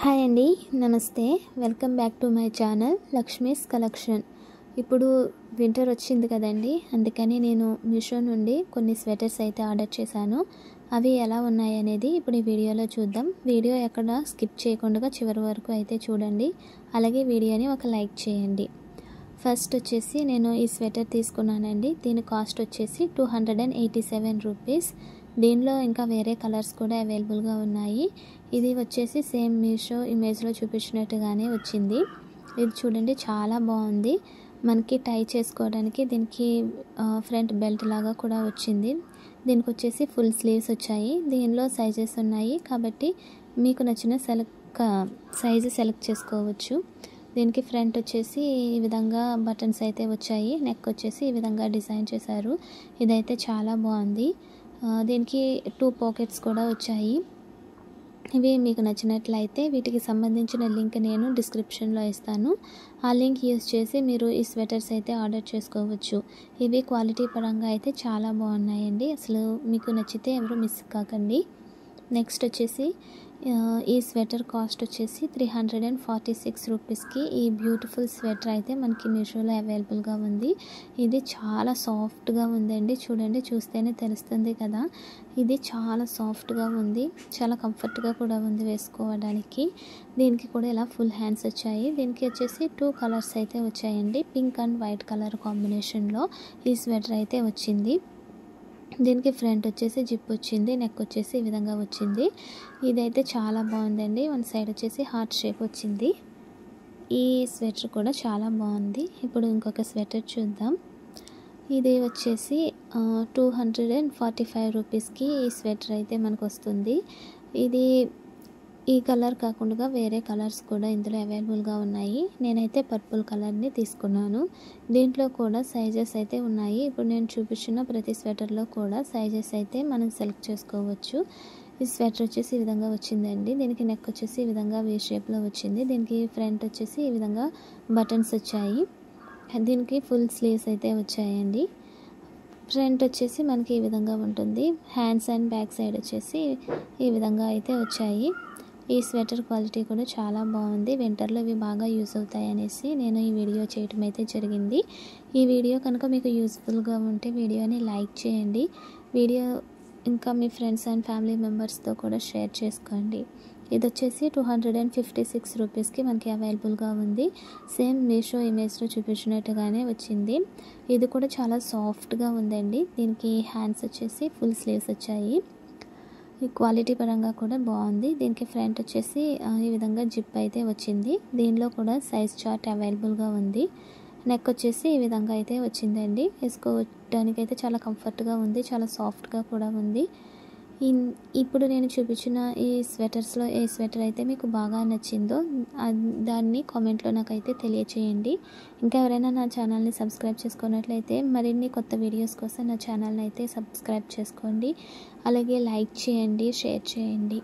Hi అండి, నమస్తే. Welcome back to my channel Lakshmi's collection. ఇప్పుడు వింటర్ వచ్చింది కదండి, అందుకని నేను మీషో నుండి కొన్ని స్వెటర్స్ అయితే ఆర్డర్ చేశాను. అవి ఎలా ఉన్నాయి అనేది ఇప్పుడు ఈ వీడియోలో చూద్దాం. వీడియో ఎక్కడ స్కిప్ చేయకుండా చివరి వరకు అయితే చూడండి. అలాగే వీడియోని ఒక లైక్ చేయండి. ఫస్ట్ వచ్చేసి నేను ఈ స్వెటర్ తీసుకున్నానండి. దీని కాస్ట్ వచ్చేసి 287 రూపీస్. దీనిలో ఇంకా వేరే కలర్స్ కూడా అవైలబుల్గా ఉన్నాయి. ఇది వచ్చేసి సేమ్ మీషో ఇమేజ్లో చూపించినట్టుగానే వచ్చింది. ఇది చూడండి, చాలా బాగుంది. మనకి టై చేసుకోవడానికి దీనికి ఫ్రంట్ బెల్ట్ లాగా కూడా వచ్చింది. దీనికి వచ్చేసి ఫుల్ స్లీవ్స్ వచ్చాయి. దీనిలో సైజెస్ ఉన్నాయి కాబట్టి మీకు నచ్చిన సైజు సెలెక్ట్ చేసుకోవచ్చు. దీనికి ఫ్రంట్ వచ్చేసి ఈ విధంగా బటన్స్ అయితే వచ్చాయి. నెక్ వచ్చేసి ఈ విధంగా డిజైన్ చేశారు. ఇదైతే చాలా బాగుంది. దీనికి 2 పాకెట్స్ కూడా వచ్చాయి. ఇవి మీకు నచ్చినట్లయితే వీటికి సంబంధించిన లింక్ నేను డిస్క్రిప్షన్లో ఇస్తాను. ఆ లింక్ యూజ్ చేసి మీరు ఈ స్వెటర్స్ అయితే ఆర్డర్ చేసుకోవచ్చు. ఇవి క్వాలిటీ పరంగా అయితే చాలా బాగున్నాయండి. అసలు మీకు నచ్చితే ఎవరు మిస్ కాకండి. నెక్స్ట్ వచ్చేసి ఈ స్వెటర్ కాస్ట్ వచ్చేసి 346 రూపీస్కి ఈ బ్యూటిఫుల్ స్వెటర్ అయితే మనకి మీషోలో అవైలబుల్గా ఉంది. ఇది చాలా సాఫ్ట్గా ఉందండి. చూడండి, చూస్తేనే తెలుస్తుంది కదా. ఇది చాలా సాఫ్ట్గా ఉంది, చాలా కంఫర్ట్గా కూడా ఉంది వేసుకోవడానికి. దీనికి కూడా ఇలా ఫుల్ హ్యాండ్స్ వచ్చాయి. దీనికి వచ్చేసి 2 కలర్స్ అయితే వచ్చాయండి. పింక్ అండ్ వైట్ కలర్ కాంబినేషన్లో ఈ స్వెటర్ అయితే వచ్చింది. దీనికి ఫ్రంట్ వచ్చేసి జిప్ వచ్చింది, నెక్ వచ్చేసి ఈ విధంగా వచ్చింది. ఇదైతే చాలా బాగుందండి. వన్ సైడ్ వచ్చేసి హార్ట్ షేప్ వచ్చింది. ఈ స్వెటర్ కూడా చాలా బాగుంది. ఇప్పుడు ఇంకొక స్వెటర్ చూద్దాం. ఇది వచ్చేసి 245 రూపీస్కి ఈ స్వెటర్ అయితే మనకు వస్తుంది. ఇది ఈ కలర్ కాకుండా వేరే కలర్స్ కూడా ఇందులో అవైలబుల్గా ఉన్నాయి. నేనైతే పర్పుల్ కలర్ని తీసుకున్నాను. దీంట్లో కూడా సైజెస్ అయితే ఉన్నాయి. ఇప్పుడు నేను చూపించిన ప్రతి స్వెటర్లో కూడా సైజెస్ అయితే మనం సెలెక్ట్ చేసుకోవచ్చు. ఈ స్వెటర్ వచ్చేసి ఈ విధంగా వచ్చిందండి. దీనికి నెక్ వచ్చేసి ఈ విధంగా వీ షేప్లో వచ్చింది. దీనికి ఫ్రంట్ వచ్చేసి ఈ విధంగా బటన్స్ వచ్చాయి. దీనికి ఫుల్ స్లీవ్స్ అయితే వచ్చాయండి. ఫ్రంట్ వచ్చేసి మనకి ఈ విధంగా ఉంటుంది. హ్యాండ్స్ అండ్ బ్యాక్ సైడ్ వచ్చేసి ఈ విధంగా అయితే వచ్చాయి. ఈ స్వెటర్ క్వాలిటీ కూడా చాలా బాగుంది. వింటర్లో ఇవి బాగా యూజ్ అవుతాయి అనేసి నేను ఈ వీడియో చేయటం అయితే జరిగింది. ఈ వీడియో కనుక మీకు యూస్ఫుల్గా ఉంటే వీడియోని లైక్ చేయండి. వీడియో ఇంకా మీ ఫ్రెండ్స్ అండ్ ఫ్యామిలీ మెంబర్స్తో కూడా షేర్ చేసుకోండి. ఇది వచ్చేసి 256 రూపీస్కి మనకి అవైలబుల్గా ఉంది. సేమ్ మీషో ఇమేజ్లో చూపించినట్టుగానే వచ్చింది. ఇది కూడా చాలా సాఫ్ట్గా ఉందండి. దీనికి హ్యాండ్స్ వచ్చేసి ఫుల్ స్లీవ్స్ వచ్చాయి. ఈ క్వాలిటీ పరంగా కూడా బాగుంది. దీనికి ఫ్రంట్ వచ్చేసి ఈ విధంగా జిప్ అయితే వచ్చింది. దీనిలో కూడా సైజ్ చార్ట్ అవైలబుల్గా ఉంది. నెక్ వచ్చేసి ఈ విధంగా అయితే వచ్చిందండి. వేసుకోవడానికి అయితే చాలా కంఫర్ట్గా ఉంది, చాలా సాఫ్ట్గా కూడా ఉంది. ఇప్పుడు నేను చూపించిన ఈ స్వెటర్స్లో ఏ స్వెటర్ అయితే మీకు బాగా నచ్చిందో దాన్ని కామెంట్లో నాకైతే తెలియచేయండి. ఇంకా ఎవరైనా నా ఛానల్ని సబ్స్క్రైబ్ చేసుకున్నట్లయితే మరిన్ని కొత్త వీడియోస్ కోసం నా ఛానల్ని అయితే సబ్స్క్రైబ్ చేసుకోండి. అలాగే లైక్ చేయండి, షేర్ చేయండి.